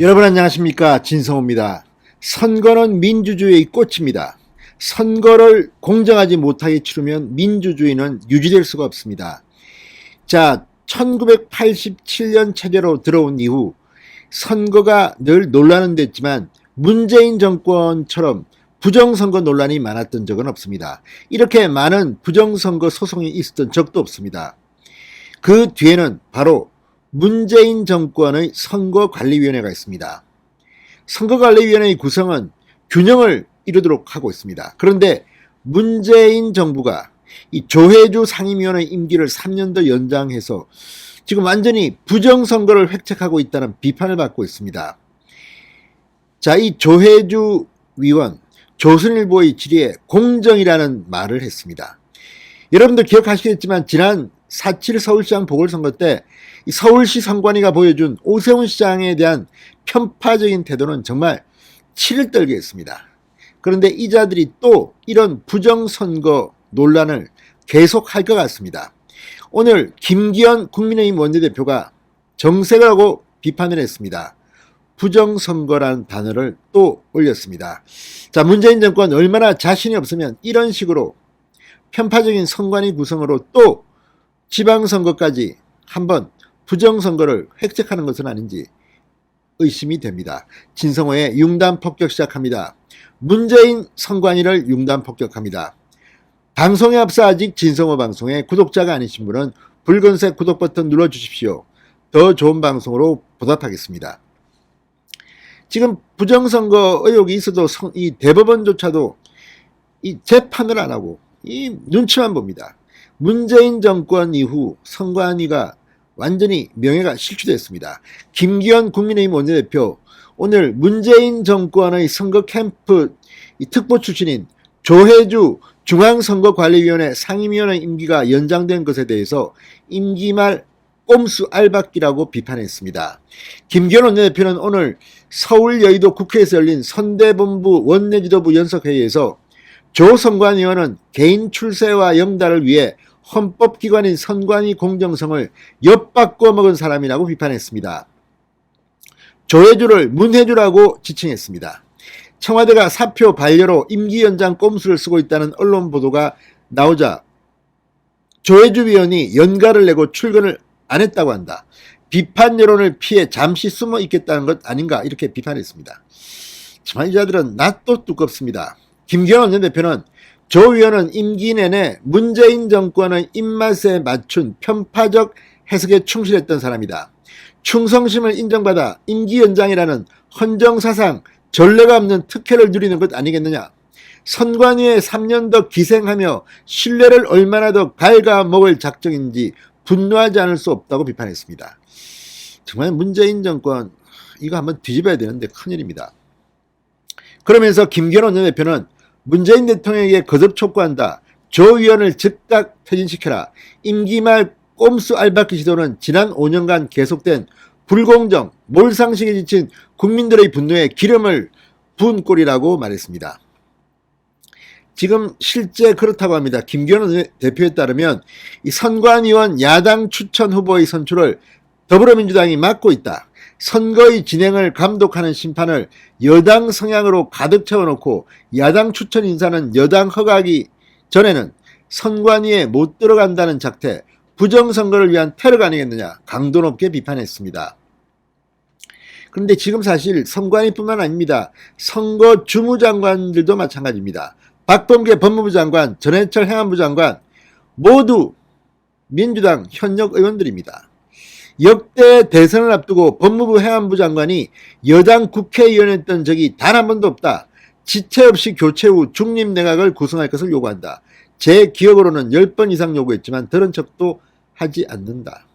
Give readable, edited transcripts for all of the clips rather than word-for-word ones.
여러분 안녕하십니까, 진성호입니다. 선거는 민주주의의 꽃입니다. 선거를 공정하지 못하게 치르면 민주주의는 유지될 수가 없습니다. 자, 1987년 체제로 들어온 이후 선거가 늘 논란은 됐지만 문재인 정권처럼 부정선거 논란이 많았던 적은 없습니다. 이렇게 많은 부정선거 소송이 있었던 적도 없습니다. 그 뒤에는 바로 문재인 정권의 선거관리위원회가 있습니다. 선거관리위원회의 구성은 균형을 이루도록 하고 있습니다. 그런데 문재인 정부가 이 조혜주 상임위원의 임기를 3년 더 연장해서 지금 완전히 부정선거를 획책하고 있다는 비판을 받고 있습니다. 자, 이 조혜주 위원, 조선일보의 질의에 공정이라는 말을 했습니다. 여러분들 기억하시겠지만 지난 4.7 서울시장 보궐선거 때 서울시 선관위가 보여준 오세훈 시장에 대한 편파적인 태도는 정말 치를 떨게 했습니다. 그런데 이 자들이 또 이런 부정선거 논란을 계속할 것 같습니다. 오늘 김기현 국민의힘 원내대표가 정색을 하고 비판을 했습니다. 부정선거라는 단어를 또 올렸습니다. 자, 문재인 정권 얼마나 자신이 없으면 이런 식으로 편파적인 선관위 구성으로 또 지방선거까지 한번 부정선거를 획책하는 것은 아닌지 의심이 됩니다. 진성호의 융단 폭격 시작합니다. 문재인 선관위를 융단 폭격합니다. 방송에 앞서 아직 진성호 방송에 구독자가 아니신 분은 붉은색 구독 버튼 눌러주십시오. 더 좋은 방송으로 보답하겠습니다. 지금 부정선거 의혹이 있어도 이 대법원조차도 이 재판을 안 하고 이 눈치만 봅니다. 문재인 정권 이후 선관위가 완전히 명예가 실추됐습니다. 김기현 국민의힘 원내대표 오늘 문재인 정권의 선거 캠프 특보 출신인 조혜주 중앙선거관리위원회 상임위원회 임기가 연장된 것에 대해서 임기 말 꼼수 알박기라고 비판했습니다. 김기현 원내대표는 오늘 서울 여의도 국회에서 열린 선대본부 원내지도부 연석회의에서 조 선관위원은 개인 출세와 영달을 위해 헌법기관인 선관위 공정성을 엿바꿔 먹은 사람이라고 비판했습니다. 조혜주를 문혜주라고 지칭했습니다. 청와대가 사표 반려로 임기 연장 꼼수를 쓰고 있다는 언론 보도가 나오자 조혜주 위원이 연가를 내고 출근을 안 했다고 한다. 비판 여론을 피해 잠시 숨어 있겠다는 것 아닌가 이렇게 비판했습니다. 정말 이 자들은 낯도 두껍습니다. 김기현 원내대표는 조 위원은 임기 내내 문재인 정권의 입맛에 맞춘 편파적 해석에 충실했던 사람이다. 충성심을 인정받아 임기 연장이라는 헌정사상 전례가 없는 특혜를 누리는 것 아니겠느냐. 선관위에 3년 더 기생하며 신뢰를 얼마나 더 갉아먹을 작정인지 분노하지 않을 수 없다고 비판했습니다. 정말 문재인 정권 이거 한번 뒤집어야 되는데 큰일입니다. 그러면서 김기현 원내대표는 문재인 대통령에게 거듭 촉구한다. 조 위원을 즉각 퇴진시켜라. 임기 말 꼼수 알박기 시도는 지난 5년간 계속된 불공정, 몰상식에 지친 국민들의 분노에 기름을 부은 꼴이라고 말했습니다. 지금 실제 그렇다고 합니다. 김기현 대표에 따르면 이 선관위원 야당 추천 후보의 선출을 더불어민주당이 맡고 있다. 선거의 진행을 감독하는 심판을 여당 성향으로 가득 채워놓고 야당 추천 인사는 여당 허가하기 전에는 선관위에 못 들어간다는 작태, 부정선거를 위한 테러가 아니겠느냐 강도 높게 비판했습니다. 그런데 지금 사실 선관위뿐만 아닙니다. 선거 주무장관들도 마찬가지입니다. 박범계 법무부 장관, 전해철 행안부 장관 모두 민주당 현역 의원들입니다. 역대 대선을 앞두고 법무부 행안부 장관이 여당 국회의원이었던 적이 단 한 번도 없다. 지체 없이 교체 후 중립내각을 구성할 것을 요구한다. 제 기억으로는 10번 이상 요구했지만 들은 척도 하지 않는다.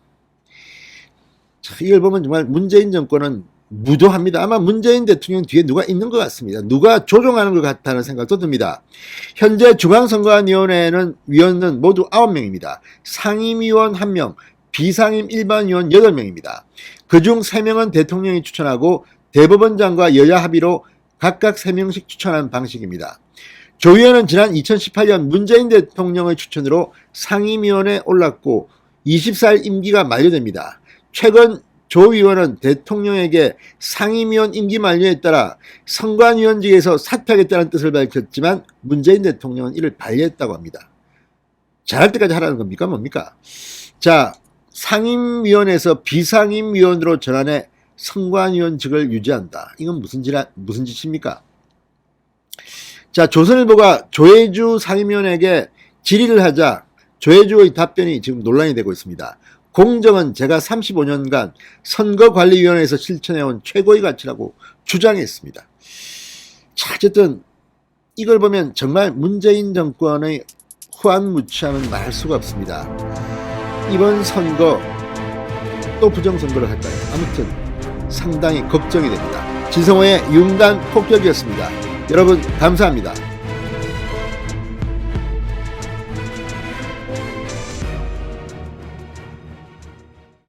자, 이걸 보면 정말 문재인 정권은 무도합니다. 아마 문재인 대통령 뒤에 누가 있는 것 같습니다. 누가 조종하는 것 같다는 생각도 듭니다. 현재 중앙선거위원회는 위원은 모두 9명입니다. 상임위원 1명, 비상임 일반위원 8명입니다. 그중 3명은 대통령이 추천하고 대법원장과 여야 합의로 각각 3명씩 추천한 방식입니다. 조 위원은 지난 2018년 문재인 대통령의 추천으로 상임위원회에 올랐고 24일 임기가 만료됩니다. 최근 조 의원은 대통령에게 상임위원 임기 만료에 따라 선관위원직에서 사퇴하겠다는 뜻을 밝혔지만 문재인 대통령은 이를 반려했다고 합니다. 잘할 때까지 하라는 겁니까? 뭡니까? 자, 상임위원에서 비상임위원으로 전환해 선관위원직을 유지한다. 이건 무슨 짓입니까? 자, 조선일보가 조혜주 상임위원에게 질의를 하자 조혜주의 답변이 지금 논란이 되고 있습니다. 공정은 제가 35년간 선거관리위원회에서 실천해온 최고의 가치라고 주장했습니다. 자, 어쨌든 이걸 보면 정말 문재인 정권의 후한무치함은 말할 수가 없습니다. 이번 선거 또 부정선거를 할까요? 아무튼 상당히 걱정이 됩니다. 진성호의 윤간 폭격이었습니다. 여러분 감사합니다.